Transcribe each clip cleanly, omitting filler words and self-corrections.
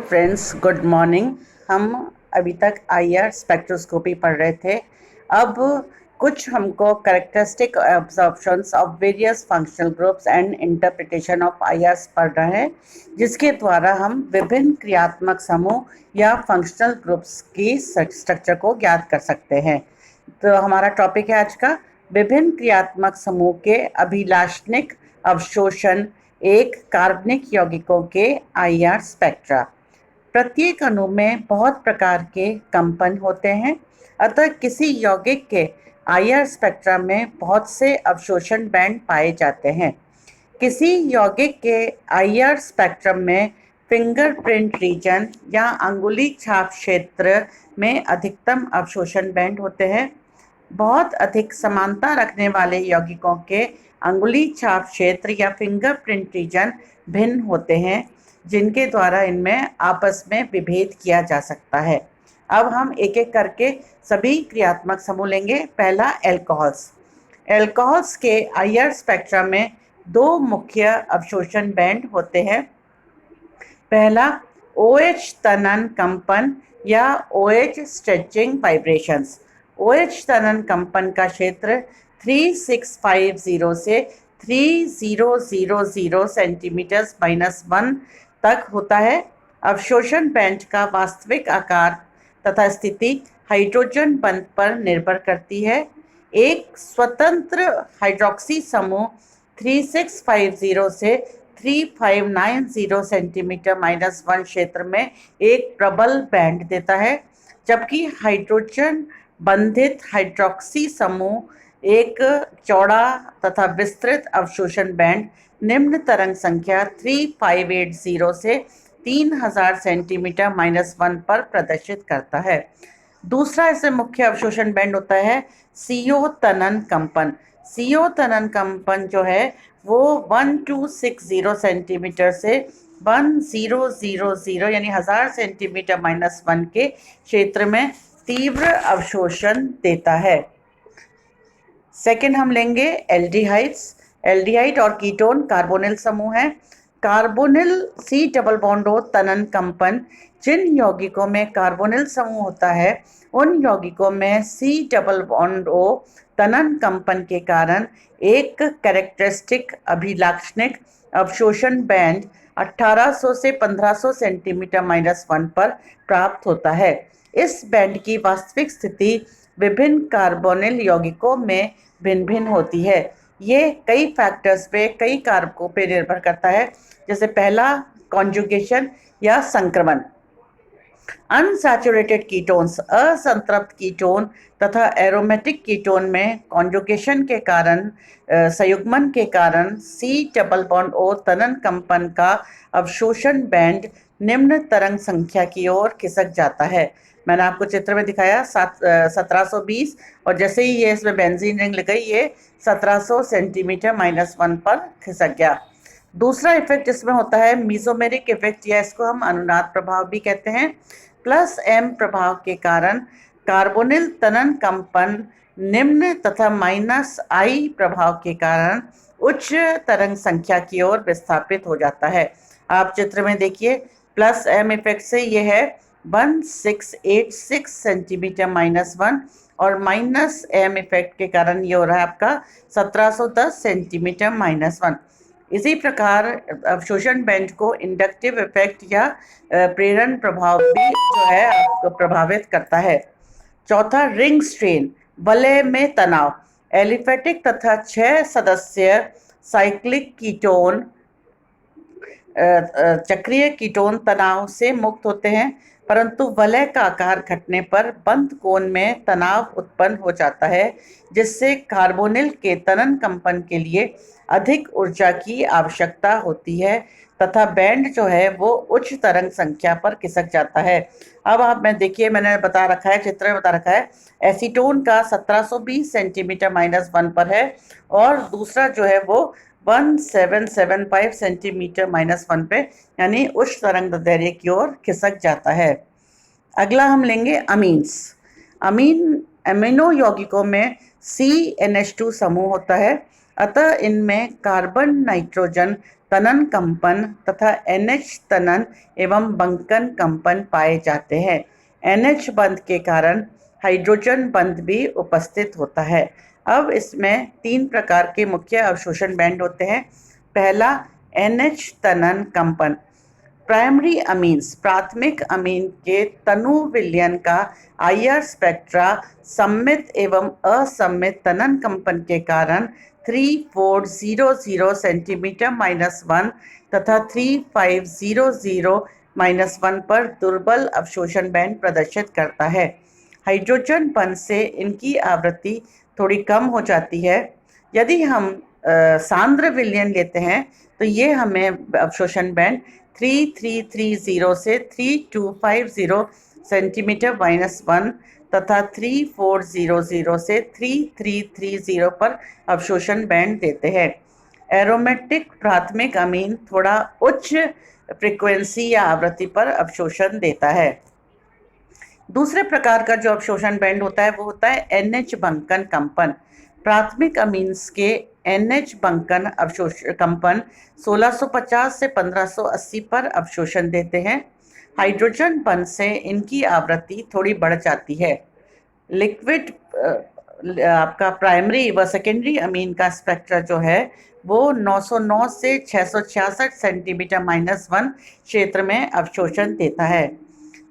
Friends, good morning. हम अभी तक आईआर स्पेक्ट्रोस्कोपी पढ़ रहे थे। अब कुछ हमको characteristic observations of various functional groups and interpretation of IR पढ़ना है, जिसके द्वारा हम विभिन्न क्रियात्मक समूह या फंक्शनल ग्रुप्स की स्ट्रक्चर को ज्ञात कर सकते हैं। तो हमारा टॉपिक है आज का विभिन्न क्रियात्मक समूह के अभिलाषणिक अवशोषण एक कार्बनिक यौगिकों के आईआर स्पेक्ट्रा। प्रत्येक अणु में बहुत प्रकार के कंपन होते हैं, अतः किसी यौगिक के आईआर स्पेक्ट्रा में बहुत से अवशोषण बैंड पाए जाते हैं। किसी यौगिक के आईआर स्पेक्ट्रम में फिंगरप्रिंट रीजन या अंगुली छाप क्षेत्र में अधिकतम अवशोषण बैंड होते हैं। बहुत अधिक समानता रखने वाले यौगिकों के अंगुली छाप क्षेत्र या फिंगरप्रिंट रीजन भिन्न होते हैं, जिनके द्वारा इनमें आपस में विभेद किया जा सकता है। अब हम एक एक करके सभी क्रियात्मक समूह लेंगे। पहला, एल्कोहल्स। एल्कोहल्स के आईआर स्पेक्ट्रम में दो मुख्य अवशोषण बैंड होते हैं। पहला, OH तनन कंपन या OH स्ट्रेचिंग वाइब्रेशंस। OH तनन कंपन का क्षेत्र 3650 से 3000 सेंटीमीटर -1 तक होता है। अवशोषण बैंड का वास्तविक आकार तथा स्थिति हाइड्रोजन बंध पर निर्भर करती है। एक स्वतंत्र हाइड्रोक्सी समूह 3650 से 3590 सेंटीमीटर -1 क्षेत्र में एक प्रबल बैंड देता है, जबकि हाइड्रोजन बंधित हाइड्रोक्सी समूह एक चौड़ा तथा विस्तृत अवशोषण बैंड निम्न तरंग संख्या 3580 से 3000 सेंटीमीटर -1 पर प्रदर्शित करता है। दूसरा ऐसे मुख्य अवशोषण बैंड होता है CO तनन कंपन। CO तनन कंपन जो है वो 1260 सेंटीमीटर से 1000 यानी 1000 सेंटीमीटर -1 के क्षेत्र में तीव्र अवशोषण देता है। सेकंड हम लेंगे एल्डिहाइड्स। एल्डिहाइड और कीटोन कार्बोनिल समूह है। Carbonyl C double bond O तनन कंपन। जिन यौगिकों में कार्बोनिल समूह होता है उन यौगिकों में C डबल बॉन्ड O तनन कंपन के कारण एक कैरेक्टरिस्टिक अभिलाक्षणिक अवशोषण बैंड 1800 से 1500 सेंटीमीटर -1 पर प्राप्त होता है। इस बैंड की वास्तविक स्थिति विभिन्न कार्बोनिल यौगिकों में भिन्न भिन्न होती है। ये कई फैक्टर्स पे, कई कारकों पे निर्भर करता है, जैसे पहला, कॉन्जुगेशन या संक्रमण। अनसैचुरेटेड कीटोन्स, असंतृप्त कीटोन तथा एरोमेटिक कीटोन में कॉन्जुगेशन के कारण, संयुग्मन के कारण C डबल बॉन्ड O तनन कंपन का अवशोषण बैंड निम्न तरंग संख्या की ओर खिसक जाता है। मैंने आपको चित्र में दिखाया 1720, और जैसे ही ये इसमें बेंजीन रिंग लग गई, ये 1700 सेंटीमीटर -1 पर खिसक गया। दूसरा इफेक्ट इसमें होता है मीसोमेरिक इफेक्ट, या इसको हम अनुनाद प्रभाव भी कहते हैं। +M प्रभाव के कारण कार्बोनिल तनन कंपन निम्न तथा -I प्रभाव के कारण उच्च तरंग संख्या की ओर विस्थापित हो जाता है। आप चित्र में देखिए, +M इफेक्ट से ये है 1686 सेंटीमीटर -1, और -M इफेक्ट के कारण ये हो रहा है आपका 1710 सेंटीमीटर -1। इसी प्रकार अवशोषण बैंड को इंडक्टिव इफेक्ट या प्रेरण प्रभाव भी जो है आपको प्रभावित करता है। चौथा, रिंग स्ट्रेन, वलय में तनाव। एलिफेटिक तथा 6 सदस्य साइक्लिक कीटोन चक्रीय कीटोन तनाव से मुक्त होते हैं, परंतु वलय का आकार घटने पर बंध कोण में तनाव उत्पन्न हो जाता है, जिससे कार्बोनिल के तनन कंपन के लिए अधिक ऊर्जा की आवश्यकता होती है तथा बैंड जो है वो उच्च तरंग संख्या पर खिसक जाता है। अब आप मैं देखिए, मैंने बता रखा है, चित्र में बता रखा है, एसीटोन का 1720 सेंटीमीटर -1 पर है, और दूसरा जो है वो 1775 सेंटीमीटर -1 पे, यानी उच्च तरंग दैर्ध्य की ओर खिसक जाता है। अगला हम लेंगे अमीन्स। अमीनो यौगिकों में CnH2 समूह होता है, अतः इनमें कार्बन नाइट्रोजन तनन कंपन तथा NH तनन एवं बंकन कंपन पाए जाते हैं। NH बंध के कारण हाइड्रोजन बंध भी उपस्थित होता है। अब इसमें 3 प्रकार के मुख्य अवशोषण बैंड होते हैं। पहला NH तनन कंपन। प्राइमरी अमीन्स प्राथमिक अमीन के तनु विलयन का IR स्पेक्ट्रा सम्मित एवं असम्मित तनन कंपन के कारण 3400 सेंटीमीटर -1 तथा 3500 -1 पर दुर्बल अवशोषण बैंड प्रदर्शित करता है। हाइड्रोजन बंध से इनकी आवृत्ति थोड़ी कम हो जाती है। यदि हम सांद्र विलयन लेते हैं तो ये हमें अवशोषण बैंड 3330 से 3250 सेंटीमीटर -1 तथा 3400 से 3330 पर अवशोषण बैंड देते हैं। एरोमेटिक प्राथमिक अमीन थोड़ा उच्च फ्रीक्वेंसी या आवृत्ति पर अवशोषण देता है। दूसरे प्रकार का जो अवशोषण बैंड होता है वो होता है NH बंकन कंपन। प्राथमिक अमीन्स के NH बंकन अवशोषण कंपन 1650 से 1580 पर अवशोषण देते हैं। हाइड्रोजन बंध से इनकी आवृत्ति थोड़ी बढ़ जाती है। लिक्विड आपका प्राइमरी व सेकेंडरी अमीन का स्पेक्ट्रा जो है वो 909 से 666 सेंटीमीटर -1 क्षेत्र में अवशोषण देता है।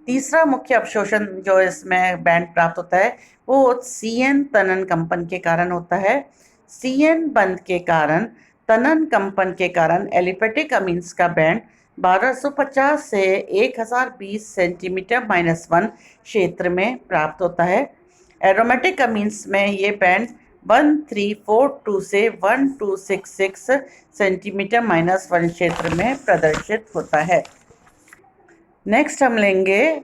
तीसरा मुख्य अवशोषण जो इसमें बैंड प्राप्त होता है वो CN तनन कंपन के कारण होता है। CN बंध के कारण तनन कंपन के कारण एलिफेटिक अमीन्स का बैंड 1250 से 1020 सेंटीमीटर -1 क्षेत्र में प्राप्त होता है। एरोमेटिक अमीन्स में ये बैंड 1342 से 1266 सेंटीमीटर -1 क्षेत्र में प्रदर्शित होता है। नेक्स्ट हम लेंगे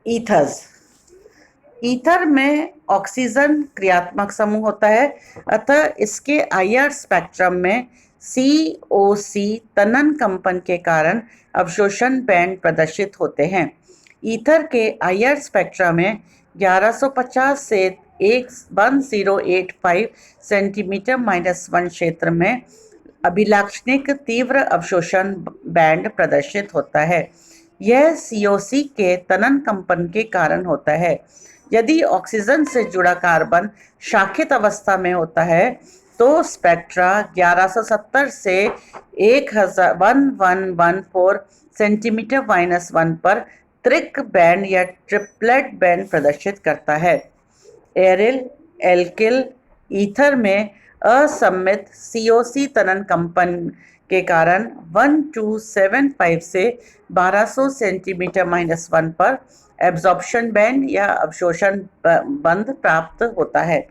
ईथर्स। ईथर में ऑक्सीजन क्रियात्मक समूह होता है, अतः इसके IR स्पेक्ट्रम में COC तनन कंपन के कारण अवशोषण बैंड प्रदर्शित होते हैं। ईथर के IR स्पेक्ट्रा में 1150 से 1085 सेंटीमीटर -1 क्षेत्र में अभिलाक्षणिक तीव्र अवशोषण बैंड प्रदर्शित होता है। यह COC के तनन कंपन के कारण होता है। यदि ऑक्सीजन से जुड़ा कार्बन शाखित अवस्था में होता है तो स्पेक्ट्रा 1170 से 1114 सेंटीमीटर -1 पर त्रिक बैंड या ट्रिपलेट बैंड प्रदर्शित करता है। एरिल एल्किल ईथर में असम्मित COC तनन कंपन के कारण 1275 से 1200 सेंटीमीटर -1 पर एब्जॉर्प्शन बैंड या अवशोषण बंध प्राप्त होता है।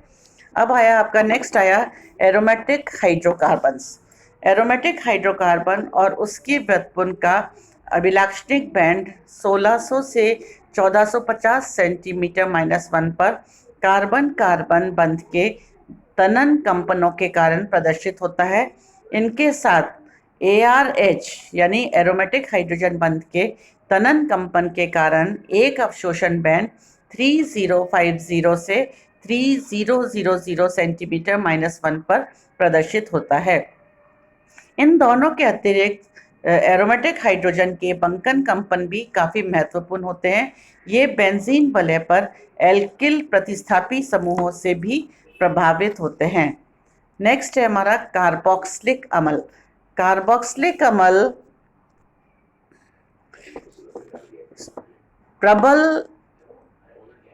अब आया आपका नेक्स्ट आया एरोमेटिक हाइड्रोकार्बन्स। एरोमेटिक हाइड्रोकार्बन और उसकी व्युत्पन्न का अभिलाक्षणिक बैंड 1600 से 1450 सेंटीमीटर -1 पर कार्बन कार्बन बंध के तनन कंपनों के कारण प्रदर्शित होता है। इनके साथ ARH यानी एरोमेटिक हाइड्रोजन बंध के तनन कंपन के कारण एक अवशोषण बैंड 3050 से 3000 सेंटीमीटर -1 पर प्रदर्शित होता है। इन दोनों के अतिरिक्त एरोमेटिक हाइड्रोजन के बंकन कंपन भी काफ़ी महत्वपूर्ण होते हैं। ये बेंजीन वलय पर एल्किल प्रतिस्थापी समूहों से भी प्रभावित होते हैं। नेक्स्ट है हमारा कार्बोक्सिलिक अम्ल। कार्बोक्सिलिक अम्ल प्रबल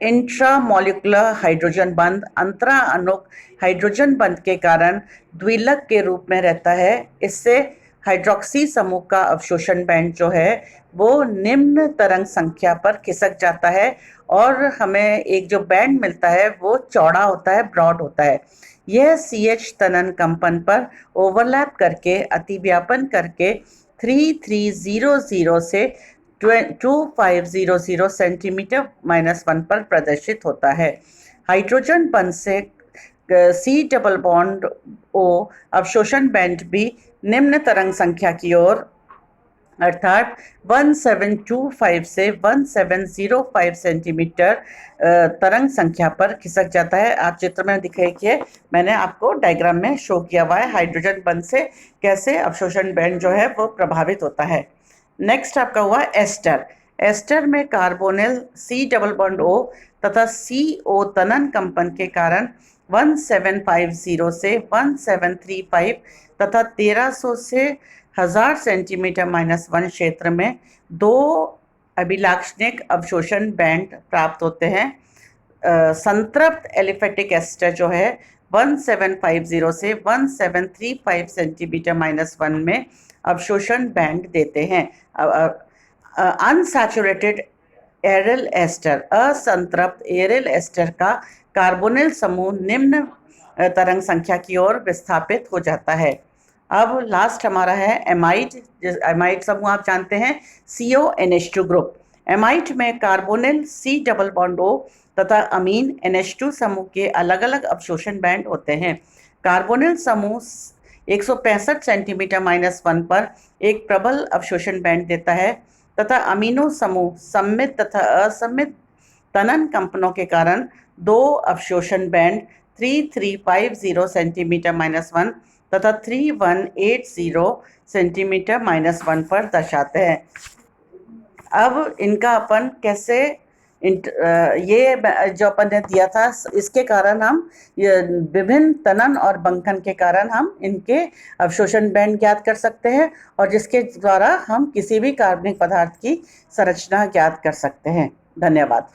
इंट्रामोलिकुलर हाइड्रोजन बंध अंतरा अणुक हाइड्रोजन बंध के कारण द्विलक के रूप में रहता है। इससे हाइड्रोक्सी समूह का अवशोषण बैंड जो है वो निम्न तरंग संख्या पर खिसक जाता है और हमें एक जो बैंड मिलता है वो चौड़ा होता है, ब्रॉड होता है। यह CH तनन कंपन पर ओवरलैप करके अतिव्यापन करके 3300 से 2500 सेंटीमीटर -1 पर प्रदर्शित होता है। हाइड्रोजन बंध से C डबल बॉन्ड O अवशोषण बैंड भी निम्न तरंग संख्या की ओर अर्थात 1725 से 1705 सेंटीमीटर तरंग संख्या पर खिसक जाता है। आप चित्र में देखिए, मैंने आपको डायग्राम में शो किया हुआ है हाइड्रोजन बंध से कैसे अवशोषण बैंड जो है वो प्रभावित होता है। नेक्स्ट आपका हुआ एस्टर। एस्टर में carbonyl C double bond O तथा CO तनन कंपन के कारण 1750 से 1735 तथा 1300 से 1000 सेंटीमीटर -1 क्षेत्र में दो अभिलाक्षणिक अवशोषण बैंड प्राप्त होते हैं। संतृप्त एलिफेटिक एस्टर जो है 1750 से 1735 सेंटीमीटर -1 में अवशोषण बैंड देते हैं। अनसैचुरेटेड एरिल एस्टर, असंतृप्त एरिल एस्टर का कार्बोनिल समूह निम्न तरंग संख्या की ओर विस्थापित हो जाता है। अब लास्ट हमारा है एमाइड। एमाइड समूह आप जानते हैं CONH2 ग्रुप। एमाइड में carbonyl C double bond O तथा अमीन NH2 समूह के अलग अलग अवशोषण बैंड होते हैं। कार्बोनिल समूह 165 सेंटीमीटर -1 पर एक प्रबल अवशोषण बैंड देता है तथा अमीनो समूह सममित तथा असममित तनन कंपनों के कारण दो अवशोषण बैंड 3350 सेंटीमीटर -1 तथा 3180 सेंटीमीटर -1 पर दर्शाते हैं। अब इनका अपन कैसे ये जो अपन ने दिया था, इसके कारण हम विभिन्न तनन और बंकन के कारण हम इनके अवशोषण बैंड ज्ञात कर सकते हैं और जिसके द्वारा हम किसी भी कार्बनिक पदार्थ की संरचना ज्ञात कर सकते हैं। धन्यवाद।